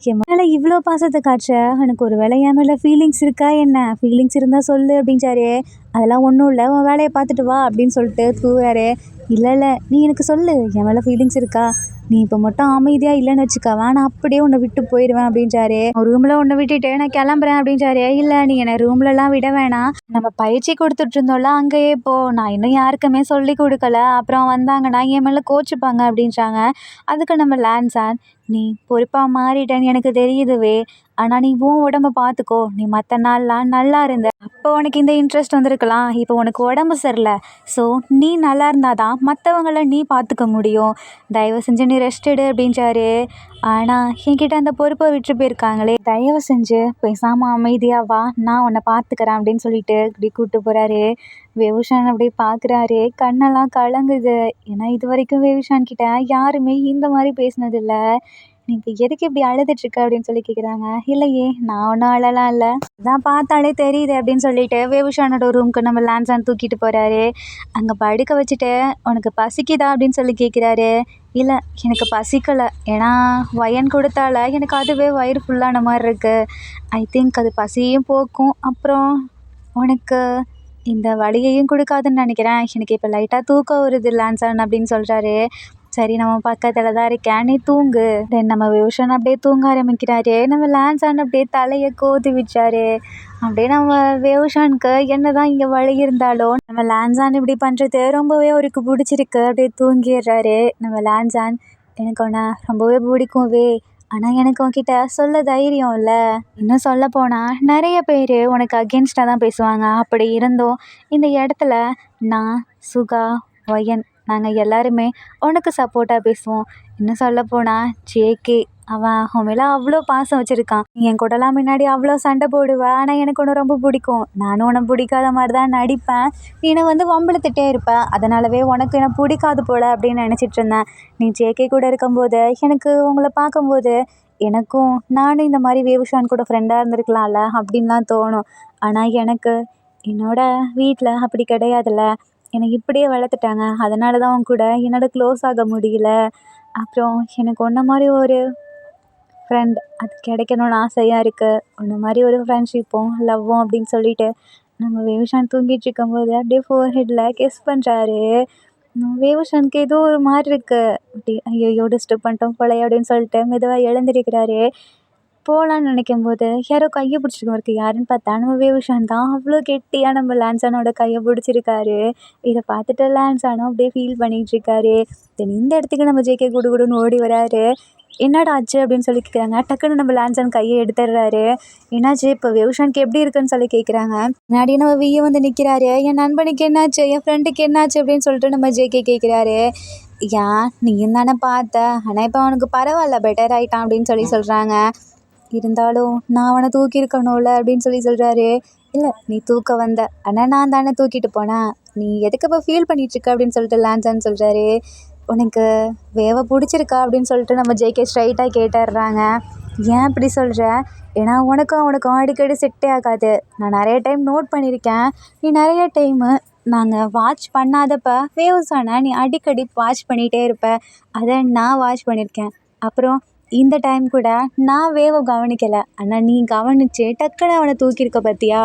Speaker 1: என் மேலே இவ்வளோ பாசத்தை காட்டுற, எனக்கு ஒரு வேளை என் மேலே ஃபீலிங்ஸ் இருக்கா என்ன, ஃபீலிங்ஸ் இருந்தால் சொல்லு அப்படின்றாரு. அதெல்லாம் ஒன்றும் இல்லை, உன் வேலையை பார்த்துட்டு வா அப்படின்னு சொல்லிட்டு தூவாரு. இல்லை நீ எனக்கு சொல்லு, என் மேலே ஃபீலிங்ஸ் இருக்கா, நீ இப்போ மட்டும் அமைதியாக இல்லைன்னு வச்சுக்கவா, நான் அப்படியே உன்னை விட்டு போயிடுவேன் அப்படின்றாரு. ரூமில் உன்னை விட்டுட்டு நான் கிளம்புறேன் அப்படின்றாரு. இல்லை நீ என்னை ரூம்லலாம் விட வேணாம், நம்ம பயிற்சி கொடுத்துட்டு இருந்தோம்ல அங்கேயே போ, நான் இன்னும் யாருக்குமே சொல்லி கொடுக்கல, அப்புறம் வந்தாங்கன்னா என் மேலே கோச்சிப்பாங்க அப்படின்றாங்க. அதுக்கு நம்ம லான்சான், நீ பொறுப்பாக மாறிட்டேன்னு எனக்கு தெரியுதுவே, ஆனால் நீ உன் உடம்ப பார்த்துக்கோ, நீ மற்ற நாள்லாம் நல்லா இருந்த, அப்போ உனக்கு இந்த இன்ட்ரெஸ்ட் வந்திருக்கலாம். இப்போ உனக்கு உடம்பு சரியில்ல, ஸோ நீ நல்லா இருந்தால் தான் மற்றவங்கள நீ பார்த்துக்க முடியும். தயவு செஞ்சு நீ ரெஸ்ட் எடு அப்படின்றாரு. ஆனால் என்கிட்ட அந்த பொறுப்பை விட்டு போயிருக்காங்களே, தயவு செஞ்சு பேசாமல் அமைதியாக வா, நான் உன்னை பார்த்துக்கிறேன் அப்படின்னு சொல்லிட்டு இப்படி கூப்பிட்டு போகிறாரு. வேவுஷான் அப்படியே பார்க்குறாரு, கண்ணெல்லாம் கலங்குது. ஏன்னா இது வரைக்கும் வேவுஷான் கிட்ட யாருமே இந்த மாதிரி பேசினதில்ல. நீ இப்போ எதுக்கு இப்படி அழுதுட்ருக்க அப்படின்னு சொல்லி கேட்குறாங்க. இல்லையே, நான் ஒன்றும் அழலாம் இல்லை, அதான் பார்த்தாலே தெரியுது அப்படின்னு சொல்லிட்டு வேவுஷானோட ரூமுக்கு நம்ம லான்சான் தூக்கிட்டு போகிறாரு. அங்கே படுக்க வச்சுட்டு உனக்கு பசிக்குதா அப்படின்னு சொல்லி கேட்குறாரு. இல்லை, எனக்கு பசிக்கலை, ஏன்னா வயன் கொடுத்தால எனக்கு அதுவே வயிறு ஃபுல்லான மாதிரி இருக்குது. ஐ திங்க் அது பசியும் போக்கும், அப்புறம் உனக்கு இந்த வலியையும் கொடுக்காதுன்னு நினைக்கிறேன். எனக்கு இப்போ லைட்டாக தூக்கம் வருது லான்சான் அப்படின்னு சொல்கிறாரு. சரி, நம்ம பக்கத்தில் தான் இருக்கேன், நீ தூங்கு. தென் நம்ம வேவுஷான் அப்படியே தூங்க ஆரம்பிக்கிறாரு. நம்ம லான்சான் அப்படியே தலையை கோதி விட்டாரு. அப்படியே நம்ம வேவுஷானுக்கு என்ன தான் இங்கே வழி இருந்தாலும் நம்ம லான்சான் இப்படி பண்ணுறது ரொம்பவே அவருக்கு பிடிச்சிருக்கு. அப்படியே தூங்கிடுறாரு. நம்ம லான்சான், எனக்கு உன்னை ரொம்பவே பிடிக்கும் வே, ஆனால் எனக்கு உன்கிட்ட சொல்ல தைரியம் இல்லை. இன்னும் சொல்ல போனால் நிறைய பேர் உனக்கு அகென்ஸ்டாக தான் பேசுவாங்க. அப்படி இருந்தும் இந்த இடத்துல நான், சுகா, வயன், நாங்கள் எல்லாருமே உனக்கு சப்போர்ட்டாக பேசுவோம். இன்னும் சொல்லப்போனால் ஜேகே, அவன் அவன் மேலே அவ்வளோ பாசம் வச்சுருக்கான். நீ என் கூடலாம் முன்னாடி அவ்வளோ சண்டை போடுவேன், ஆனால் எனக்கு ஒன்று ரொம்ப பிடிக்கும். நானும் உனக்கு பிடிக்காத மாதிரி தான் நடிப்பேன், நீ என்னை வந்து வம்பிழுத்துட்டே இருப்பேன், அதனாலவே உனக்கு என்னை பிடிக்காது போல் அப்படின்னு நினச்சிட்டு இருந்தேன். நீ ஜேகே கூட இருக்கும்போது எனக்கு உங்களை பார்க்கும்போது எனக்கும் நானும் இந்த மாதிரி வேவுஷான் கூட ஃப்ரெண்டாக இருந்திருக்கலாம்ல அப்படின்லாம் தோணும். ஆனால் எனக்கு என்னோட வீட்டில் அப்படி கிடையாதுல்ல, என்னை இப்படியே வளர்த்துட்டாங்க, அதனால தான் அவங்க கூட என்னோட க்ளோஸ் ஆக முடியல. அப்புறம் எனக்கு உன்ன மாதிரி ஒரு ஃப்ரெண்ட் அது கிடைக்கணும்னு ஆசையாக இருக்குது. உன்ன மாதிரி ஒரு ஃப்ரெண்ட்ஷிப்பும் லவ்வும் அப்படின்னு சொல்லிட்டு நம்ம வேவுஷான் தூங்கிட்டு இருக்கும்போது அப்படியே ஃபோர்ஹெட்டில் கிஸ் பண்ணுறாரு. வேவுஷானுக்கு ஏதோ ஒரு மாதிரி இருக்குது. அப்படி ஐயோ டிஸ்டர்ப் பண்ணிட்டோம் போல அப்படின்னு சொல்லிட்டு மெதுவாக எழுந்திருக்கிறாரு. போகலான்னு நினைக்கும்போது யாரோ கையை பிடிச்சிருக்கு. யாருன்னு பார்த்தா நம்ம வேவுஷான் தான். அவ்வளோ கெட்டியாக நம்ம லான்சானோட கையை பிடிச்சிருக்காரு. இதை பார்த்துட்டு லான்சானும் அப்படியே ஃபீல் பண்ணிகிட்ருக்காரு. தென் இந்த இடத்துக்கு நம்ம ஜேகே குடுகுடுன்னு ஓடி வராரு. என்னடா ஆச்சு அப்படின்னு சொல்லி கேட்குறாங்க. டக்குன்னு நம்ம லான்சான் கையை எடுத்துடுறாரு. என்னாச்சு இப்போ வேவுஷானுக்கு எப்படி இருக்குன்னு சொல்லி கேட்குறாங்க. முன்னாடி நம்ம வியை வந்து நிற்கிறாரு. என் நண்பனுக்கு என்னாச்சு, என் ஃப்ரெண்டுக்கு என்னாச்சு அப்படின்னு சொல்லிட்டு நம்ம ஜேகே கேட்குறாரு. ஏன் நீயும் தானே பார்த்த, ஆனால் இப்போ அவனுக்கு பரவாயில்ல, பெட்டர் ஆகிட்டான் அப்படின்னு சொல்கிறாங்க. இருந்தாலும் நான் அவனை தூக்கியிருக்கணும்ல அப்படின்னு சொல்கிறாரு. இல்லை, நீ தூக்க வந்த, ஆனால் நான் தானே தூக்கிட்டு போனேன், நீ எதுக்கு இப்போ ஃபீல் பண்ணிகிட்ருக்க அப்படின்னு சொல்லிட்டு லான்சான் சொல்கிறாரு. உனக்கு வேவை பிடிச்சிருக்கா அப்படின்னு சொல்லிட்டு நம்ம ஜேகே ஸ்ட்ரைட்டாக கேட்டுடுறாங்க. ஏன் இப்படி சொல்கிற, ஏன்னா உனக்கும் அவனுக்கும் அடிக்கடி செட்டே ஆகாது. நான் நிறைய டைம் நோட் பண்ணியிருக்கேன், நீ நிறைய டைமு நாங்கள் வாட்ச் பண்ணாதப்ப வேவ்ஸான நீ அடிக்கடி வாட்ச் பண்ணிகிட்டே இருப்ப, அதை நான் வாட்ச் பண்ணியிருக்கேன். அப்புறம் இந்த டைம் கூட நான் வேவை கவனிக்கலை, ஆனால் நீ கவனித்து டக்குன்னு அவனை தூக்கியிருக்க பார்த்தியா,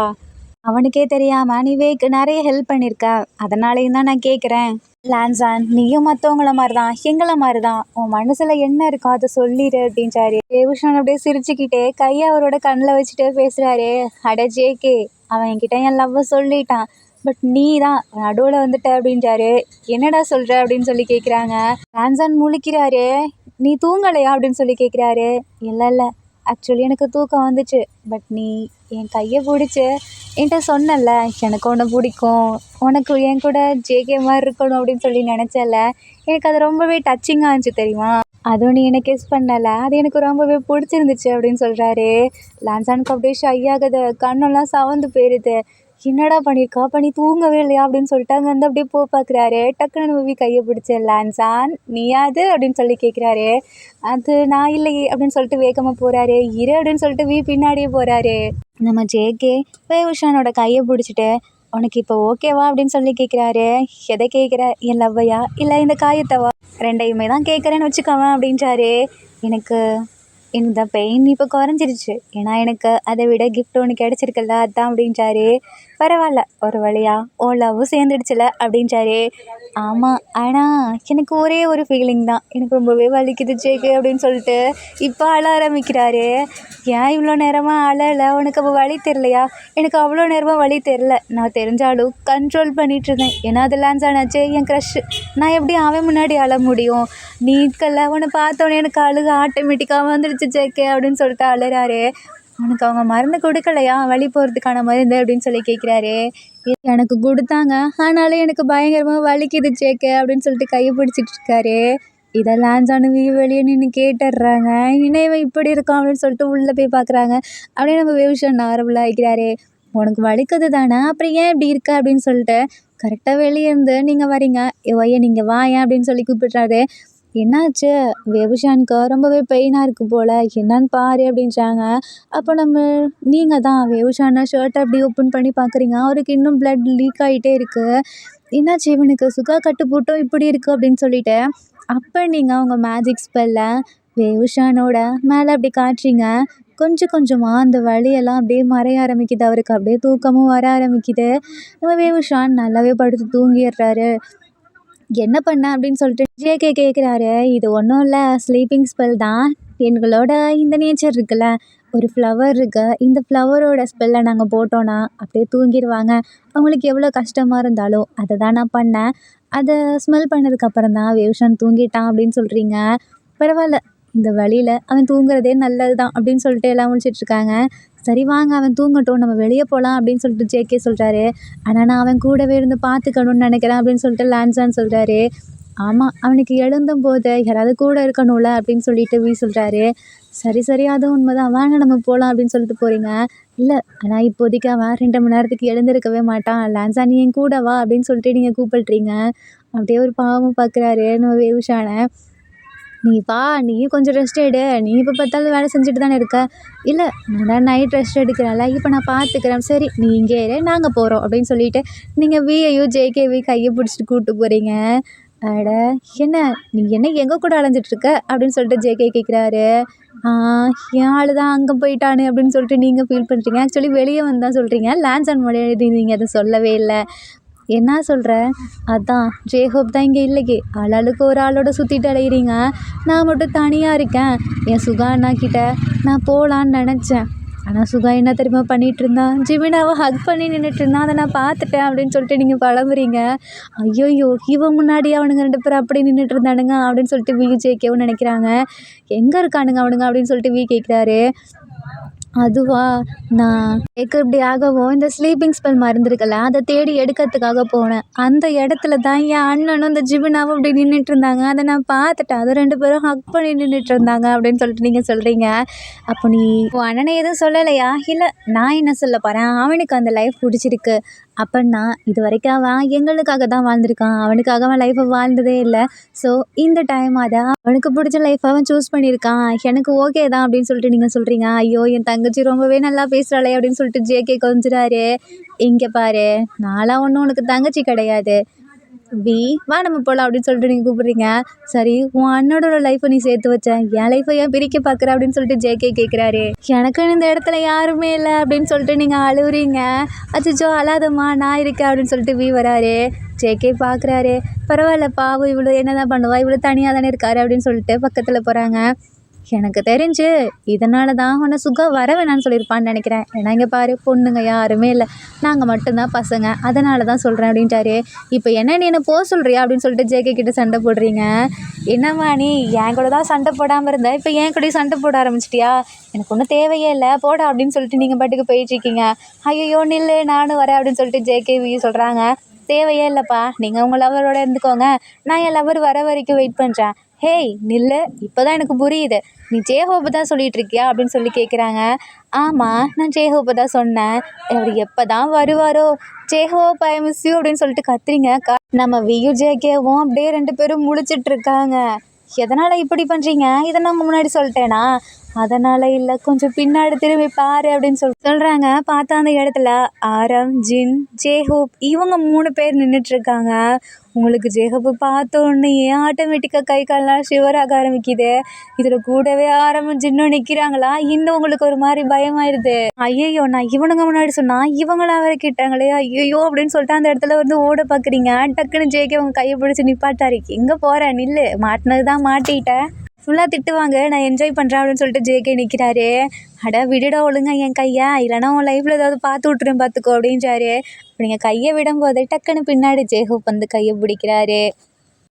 Speaker 1: அவனுக்கே தெரியாமல் நீ வேக்கு நிறைய ஹெல்ப் பண்ணியிருக்க, அதனாலேயும் தான் நான் கேட்குறேன். லான்சான், நீயும் மற்றவங்கள மாதிரி தான், எங்களை மாதிரி தான், உன் மனசில் என்ன இருக்கோ அதை சொல்லிடு அப்படின்றாரு. வேவுஷான் அப்படியே சிரிச்சுக்கிட்டே கையை அவரோட கண்ணில் வச்சுட்டு பேசுகிறாரு. அட ஜேகே, அவன் என்கிட்ட என் லவ்வை சொல்லிட்டான், பட் நீ தான் நடுவில் வந்துட்ட அப்படின்றாரு. என்னடா சொல்கிற அப்படின்னு சொல்லி கேட்குறாங்க. லான்சான் முழிக்கிறாரு. நீ தூங்கலையா அப்படின்னு சொல்லி கேட்குறாரு. இல்லை, ஆக்சுவலி எனக்கு தூக்கம் வந்துச்சு, பட் நீ என் கையை பிடிச்சி என்கிட்ட சொன்னல எனக்கு ஒன்று பிடிக்கும், உனக்கு என் கூட ஜேகே மாதிரி இருக்கணும் அப்படின்னு சொல்லி நினச்சல, எனக்கு அது ரொம்பவே டச்சிங்காக இருந்துச்சு தெரியுமா, அதுவும் நீ என்னை கிஸ் பண்ணலை, அது எனக்கு ரொம்பவே பிடிச்சிருந்துச்சு அப்படின்னு சொல்கிறாரு. லான்சானுக்கு அப்படியே ஷை ஆகுது, கண்ணெல்லாம் சவந்து போயிடுது. என்னடா பண்ணியிருக்கா, அப்போ நீ தூங்கவே இல்லையா அப்படின்னு சொல்லிட்டு அங்கே வந்து அப்படியே பார்க்குறாரு. டக்குன்னு மூவி கையை பிடிச்சி லான்சான் நீயாது அப்படின்னு சொல்லி கேட்குறாரு. அது நான் இல்லையே அப்படின்னு சொல்லிட்டு வேகமாக போகிறாரு. இரு அப்படின்னு சொல்லிட்டு பின்னாடியே போகிறாரு. நம்ம ஜேகே வேவுஷானோட கையை பிடிச்சிட்டு உனக்கு இப்போ ஓகேவா அப்படின்னு சொல்லி கேட்குறாரு. எதை கேட்குற, என் லவ்வையா இல்லை இந்த காயத்தவா, ரெண்டையுமே தான் கேட்குறேன்னு வச்சுக்கோவேன் அப்படின்றாரு. எனக்கு இந்த பெயின் இப்போ குறைஞ்சிருச்சு, ஏன்னா எனக்கு அதை விட கிஃப்ட் ஒன்று கிடச்சிருக்குல்ல அதான் அப்படின்றாரு. பரவாயில்ல, ஒரு வழியா ஓ லவ்வும் சேர்ந்துடுச்சுல அப்படின்றாரு. ஆமாம், ஆனால் எனக்கு ஒரே ஒரு ஃபீலிங் தான், எனக்கு ரொம்பவே வலிக்குது ஜேகே அப்படின்னு சொல்லிட்டு இப்போ அழ ஆரம்பிக்கிறாரு. ஏன் இவ்வளோ நேரமாக அழலை, உனக்கு அப்போ வலி தெரிலையா, எனக்கு அவ்வளோ நேரமாக வலி தெரில, நான் தெரிஞ்சாலும் கண்ட்ரோல் பண்ணிகிட்டு இருந்தேன், ஏன்னா அது லான்சானாச்சு என் க்ரஷ், நான் எப்படி அவன் முன்னாடி அழ முடியும், நீக்கல்ல உன்னை பார்த்தோன்னே எனக்கு அழுக ஆட்டோமேட்டிக்காக வந்துடுச்சு ஜேகே அப்படின்னு சொல்லிட்டு அழுறாரு. உனக்கு அவங்க மருந்து கொடுக்கலையா வலி போகிறதுக்கான மருந்து அப்படின்னு சொல்லி கேட்குறாரு. எனக்கு கொடுத்தாங்க, ஆனாலும் எனக்கு பயங்கரமாக வலிக்குது சேக்க அப்படின்னு சொல்லிட்டு கையை பிடிச்சிட்டு இருக்காரு. இதெல்லாம் ஜானுவி வெளியே நின்று கேட்டுடுறாங்க. இவன் இப்படி இருக்கான் அப்படின்னு சொல்லிட்டு உள்ளே போய் பார்க்குறாங்க. அப்படியே நம்ம வேவுஷன் நார்மலாக ஆகிக்கிறாரு. உனக்கு வலிக்குது தானே, அப்புறம் ஏன் இப்படி இருக்க அப்படின்னு சொல்லிட்டு கரெக்டாக வெளியே இருந்து நீங்கள் வரீங்க, ஒய்ய நீங்கள் வாயேன் அப்படின்னு சொல்லி கூப்பிடுறாரு. என்னாச்சு, வேவுஷானுக்கு ரொம்பவே பெயினாக இருக்குது போல், என்னன்னு பாரு அப்படின்றாங்க. அப்போ நீங்கள் தான் வேவுஷானை ஷர்ட்டை அப்படி ஓப்பன் பண்ணி பார்க்குறீங்க. அவருக்கு இன்னும் பிளட் லீக் ஆகிட்டே இருக்குது. என்னாச்சு இவனுக்கு, சுகா கட்டு போட்டும் இப்படி இருக்குது அப்படின்னு சொல்லிட்டு அப்போ நீங்கள் அவங்க மேஜிக் ஸ்பெல்லை வேவுஷானோட மேலே அப்படி காட்டுறீங்க. கொஞ்சம் கொஞ்சமாக அந்த வலியெல்லாம் அப்படியே மறைய ஆரம்பிக்குது. அவருக்கு அப்படியே தூக்கமும் வர ஆரம்பிக்குது. நம்ம வேவுஷான் நல்லாவே படுத்து தூங்கிடுறாரு. என்ன பண்ண அப்படின்னு சொல்லிட்டு ஜேகே கேட்குறாரு. இது ஒன்றும் இல்லை, ஸ்லீப்பிங் ஸ்பெல் தான். எங்களோட இந்த நேச்சர் இருக்குல்ல, ஒரு ஃப்ளவர் இருக்கு, இந்த ஃப்ளவரோட ஸ்பெல்லை நாங்கள் போட்டோன்னா அப்படியே தூங்கிடுவாங்க. அவங்களுக்கு எவ்வளோ கஷ்டமாக இருந்தாலும் அதை தான் நான் பண்ணேன். அதை ஸ்மெல் பண்ணதுக்கப்புறம் தான் வேவுஷான் தூங்கிட்டான் அப்படின்னு சொல்கிறீங்க. பரவாயில்ல, இந்த வழியில் அவன் தூங்குறதே நல்லது தான் அப்படின்னு சொல்லிட்டு எல்லாம் முடிச்சிட்ருக்காங்க. சரி வாங்க அவன் தூங்கட்டும், நம்ம வெளியே போகலாம் அப்படின்னு சொல்லிட்டு ஜேகே சொல்கிறாரு. ஆனால் நான் அவன் கூடவே இருந்து பார்த்துக்கணும்னு நினைக்கிறேன் அப்படின்னு சொல்லிட்டு லான்சான் சொல்கிறாரு. ஆமாம், அவனுக்கு எழுந்தும் போது யாராவது கூட இருக்கணும்ல அப்படின்னு சொல்லிட்டு வி சொல்கிறாரு. சரி சரி, அதுவும் உண்மைதான், வாங்க நம்ம போகலாம் அப்படின்னு சொல்லிட்டு போகிறீங்க. இல்லை, ஆனால் இப்போதைக்கு அவன் 2 மணி நேரத்துக்கு எழுந்திருக்கவே மாட்டான். லான்சா நீ என் கூட வா அப்படின்னு சொல்லிட்டு நீங்கள் கூப்பிட்றீங்க. அப்படியே ஒரு பாவம் பார்க்குறாரு நம்ம வேவுஷானை. நீ வா, நீயும் கொஞ்சம் ரெஸ்ட் எடு, நீ இப்போ பார்த்தாலும் வேலை செஞ்சுட்டு தானே இருக்க. இல்லை, நான் தான் நைட் ரெஸ்ட் எடுக்கிறேன்ல, இப்போ நான் பார்த்துக்கிறேன். சரி நீ இங்கே இரு, நாங்கள் போகிறோம் அப்படின்னு சொல்லிட்டு நீங்கள் வியையும் ஜேகேவி கையை பிடிச்சிட்டு கூப்பிட்டு போகிறீங்க. அட என்ன, நீ என்ன எங்கே கூட அலைஞ்சிட்ருக்க அப்படின்னு சொல்லிட்டு ஜேகே கேட்குறாரு. என் ஆள் தான் அங்கே போயிட்டானு அப்படின்னு சொல்லிட்டு நீங்கள் ஃபீல் பண்ணுறீங்க. ஆக்சுவலி வெளியே வந்து தான் சொல்கிறீங்க, லான்சன் மொழி நீங்கள் அதை சொல்லவே இல்லை. என்ன சொல்கிற, அதான் ஜேஹோப் தான் இங்கே இல்லையே, ஆளாளுக்கு ஒரு ஆளோட சுற்றிட்டு அலையிறீங்க, நான் மட்டும் தனியாக இருக்கேன். என் சுகா அண்ணா கிட்ட நான் போகலான்னு நினச்சேன். ஆனால் சுகா என்ன தெரியுமா பண்ணிகிட்டு இருந்தான், ஜிமினாவை ஹக் பண்ணி நின்றுட்டு இருந்தான், அதை நான் பார்த்துட்டேன் அப்படின்னு சொல்லிட்டு நீங்கள் புலம்புறீங்க. ஐயோயோ, இவன் முன்னாடி அவனுங்க 2 பேரும் அப்படி நின்றுட்டு இருந்தானுங்க அப்படின்னு சொல்லிட்டு வி ஜேகேவும் நினைக்கிறாங்க. எங்கே இருக்கானுங்க அவனுங்க அப்படின்னு சொல்லிட்டு வி கேட்குறாரு. அதுவா, நான் எனக்கு இப்படி ஆகவும் இந்த ஸ்லீப்பிங் ஸ்பெல் மருந்து இருக்குல்ல, அதை தேடி எடுக்கிறதுக்காக போனேன். அந்த இடத்துல தான் என் அண்ணனும் இந்த ஜிமினாவும் இப்படி நின்றுட்டு இருந்தாங்க, அதை நான் பார்த்துட்டேன். அது 2 பேரும் ஹக் பண்ணி நின்றுட்டு இருந்தாங்க அப்படின்னு சொல்லிட்டு நீங்கள் சொல்கிறீங்க. அப்போ நீ உன் அண்ணனை எதுவும் சொல்லலையா? இல்லை, நான் என்ன சொல்ல போகிறேன், அவனுக்கு அந்த லைஃப் பிடிச்சிருக்கு. அப்படின்னா இது வரைக்கும் அவன் எங்களுக்காக தான் வாழ்ந்திருக்கான், அவனுக்காக அவன் லைஃப்பை வாழ்ந்ததே இல்லை. ஸோ இந்த டைம் அதை அவனுக்கு பிடிச்ச லைஃப் அவன் சூஸ் பண்ணியிருக்கான், எனக்கு ஓகே தான் அப்படின்னு சொல்லிட்டு நீங்கள் சொல்கிறீங்க. ஐயோ, என் தங்கச்சி ரொம்பவே நல்லா பேசுகிறாளே அப்படின்னு சொல்லிட்டு ஜேகே கொஞ்சிறாரு. இங்கே பாரு, நான்லாம் ஒன்றும் உனக்கு தங்கச்சி கிடையாது, வி வா நம்ம போகலாம் அப்படின்னு சொல்லிட்டு நீங்கள் கூப்பிட்றீங்க. சரி, உன் அண்ணனோட லைஃப்பை நீ சேர்த்து வச்ச, என் லைஃப்பை ஏன் பிரிக்க பார்க்குற அப்படின்னு சொல்லிட்டு ஜேகே கேட்குறாரு. எனக்குன்னு இந்த இடத்துல யாருமே இல்லை அப்படின்னு சொல்லிட்டு நீங்கள் அழுவுறீங்க. அச்சோ அழாதம்மா, நான் இருக்கேன் அப்படின்னு சொல்லிட்டு வி வராரு. ஜேகே பார்க்குறாரு. பரவாயில்ல, பாவம் இவ்வளோ என்ன தான் பண்ணுவா, இவ்வளோ தனியாக தானே இருக்காரு அப்படின்னு சொல்லிட்டு பக்கத்தில் போகிறாங்க. எனக்கு தெரிஞ்சு இதனால தான் உன்னை சுகா வர வேணான்னு சொல்லியிருப்பான்னு நினைக்கிறேன். ஏன்னா இங்கே பாரு, பொண்ணுங்க யாருமே இல்லை, நாங்கள் மட்டும்தான் பசங்க, அதனால தான் சொல்கிறேன் அப்படின்ட்டாரு. இப்போ என்ன நீ என்ன போக சொல்கிறியா அப்படின்னு சொல்லிட்டு ஜேகே கிட்ட சண்டை போடுறீங்க. என்னம்மா நீ என் கூட தான் சண்டை போடாமல் இருந்த, இப்போ என் கூடயும் சண்டை போட ஆரம்பிச்சிட்டியா? எனக்கு ஒன்றும் தேவையே இல்லை, போடா அப்படின்னு சொல்லிட்டு நீங்கள் பாட்டுக்கு போயிட்டுருக்கீங்க. ஐயோ நில்லு, நானும் வரேன் அப்படின்னு சொல்லிட்டு ஜேகே வி சொல்கிறாங்க. தேவையே இல்லைப்பா, நீங்கள் உங்கள் லவரோட இருந்துக்கோங்க, நான் என் லவர் வர வரைக்கும் வெயிட் பண்ணுறேன். ஹேய் நில்லு, இப்போ தான் எனக்கு புரியுது, நீ ஜேஹோப்பை தான் சொல்லிகிட்டு இருக்கியா அப்படின்னு சொல்லி கேட்குறாங்க. ஆமாம், நான் ஜேஹோப்பை தான் சொன்னேன், அவர் எப்போ தான் வருவாரோ, ஜேஹோப் ஐ மிஸ் யூ அப்படின்னு சொல்லிட்டு கத்துறீங்க. நம்ம வியு ஜேகேவும் அப்படியே 2 பேரும் முழிச்சிட்ருக்காங்க. எதனால் இப்படி பண்ணுறீங்க, இதை நான் முன்னாடி சொல்லிட்டேனா? அதனால் இல்லை, கொஞ்சம் பின்னாடி திரும்பி பாரு அப்படின்னு சொல்கிறாங்க. பார்த்தா அந்த இடத்துல ஆரம், ஜின், ஜேஹோப் இவங்க 3 பேர் நின்றுட்டுருக்காங்க. உங்களுக்கு ஜேஹோப்பை பார்த்தோன்னே ஆட்டோமேட்டிக்காக கை கால்லாம் ஷிவராக ஆரம்பிக்குது. இதில் கூடவே ஆரம்பம் ஜின்னும் நிற்கிறாங்களா, இன்னும் உங்களுக்கு ஒரு மாதிரி பயமாயிருது. ஐயோ, நான் இவனுங்க முன்னாடி சொன்னால் இவங்களாம் வேற கேட்டாங்களே, ஐயோ அப்படின்னு சொல்லிட்டு அந்த இடத்துல வந்து ஓட பார்க்குறீங்க. டக்குன்னு ஜேகே அவங்க கையை பிடிச்சி நிப்பாட்டாரு. எங்கே போகிற, நில்லு, மாட்டினது தான் மாட்டிக்கிட்டேன், ஃபுல்லாக திட்டுவாங்க, நான் என்ஜாய் பண்ணுறேன் அப்படின்னு சொல்லிட்டு ஜேகே நிற்கிறாரு. அட விடுடா ஒழுங்க என் கையை, இல்லைனா உன் லைஃப்பில் ஏதாவது பார்த்து விட்டுருன்னு பார்த்துக்கோ அப்படின்றாரு. நீங்கள் கையை விடும்போது டக்குன்னு பின்னாடி ஜேஹோப் வந்து கையை பிடிக்கிறாரு.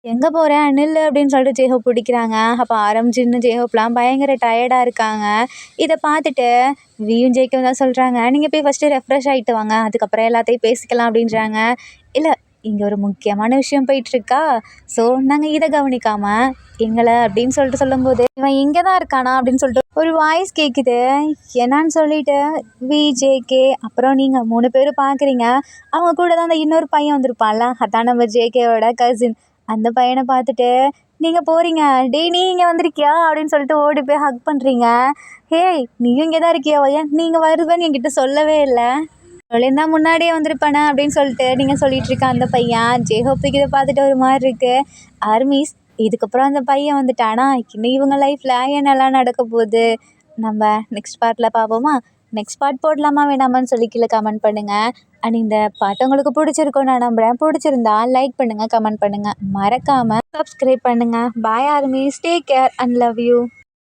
Speaker 1: எங்கே போகிற நில்லு அப்படின்னு சொல்லிட்டு ஜேஹோப் பிடிக்கிறாங்க. அப்போ ஆரம்பிச்சின்னு ஜேஹோப்லாம் பயங்கர டயர்டாக இருக்காங்க. இதை பார்த்துட்டு வியும் ஜேக்கும் தான் சொல்கிறாங்க, நீங்கள் போய் ஃபஸ்ட்டு ரெஃப்ரெஷ் ஆகிட்டு வாங்க, அதுக்கப்புறம் எல்லாத்தையும் பேசிக்கலாம் அப்படின்றாங்க. இல்லை, இங்கே ஒரு முக்கியமான விஷயம் போயிட்டுருக்கா, ஸோ நாங்கள் இதை கவனிக்காமல் எங்களை அப்படின்னு சொல்லிட்டு சொல்லும்போது இவன் இங்கே தான் இருக்கானா அப்படின்னு சொல்லிட்டு ஒரு வாய்ஸ் கேட்குது. என்னான்னு சொல்லிட்டு விஜேகே அப்புறம் நீங்கள் 3 பேரும் பார்க்குறீங்க. அவங்க கூட தான் அந்த இன்னொரு பையன் வந்திருப்பான்ல, அதான் நம்ம ஜேகேவோட கசின். அந்த பையனை பார்த்துட்டு நீங்கள் போகிறீங்க, டேய் நீ இங்கே வந்திருக்கியா அப்படின்னு சொல்லிட்டு ஓடி போய் ஹக் பண்ணுறீங்க. ஹேய் நீயும் இங்கே தான் இருக்கியா, ஏன் நீங்கள் வருவேன்னு என்கிட்ட சொல்லவே இல்லை, சொல்லியிருந்தா முன்னாடியே வந்திருப்பானே அப்படின்னு சொல்லிட்டு நீங்கள் சொல்லிட்டு இருக்க அந்த பையன் ஜேஹோப்புக்கு இதை பார்த்துட்டு ஒரு மாதிரி இருக்குது. ஆர்மிஸ் இதுக்கப்புறம் அந்த பையன் வந்துட்டானா இன்னும் இவங்க லைஃப்பில் என்னெல்லாம் நடக்க போகுது நம்ம நெக்ஸ்ட் பார்ட்டில் பார்ப்போமா? நெக்ஸ்ட் பார்ட் போடலாமா வேணாமான்னு சொல்லி கீழே கமெண்ட் பண்ணுங்கள். அண்ட் இந்த பாட்டு உங்களுக்கு பிடிச்சிருக்கும் நான் நம்புகிறேன். பிடிச்சிருந்தா லைக் பண்ணுங்கள், கமெண்ட் பண்ணுங்கள், மறக்காமல் சப்ஸ்கிரைப் பண்ணுங்கள். Bye armies, take care and love you.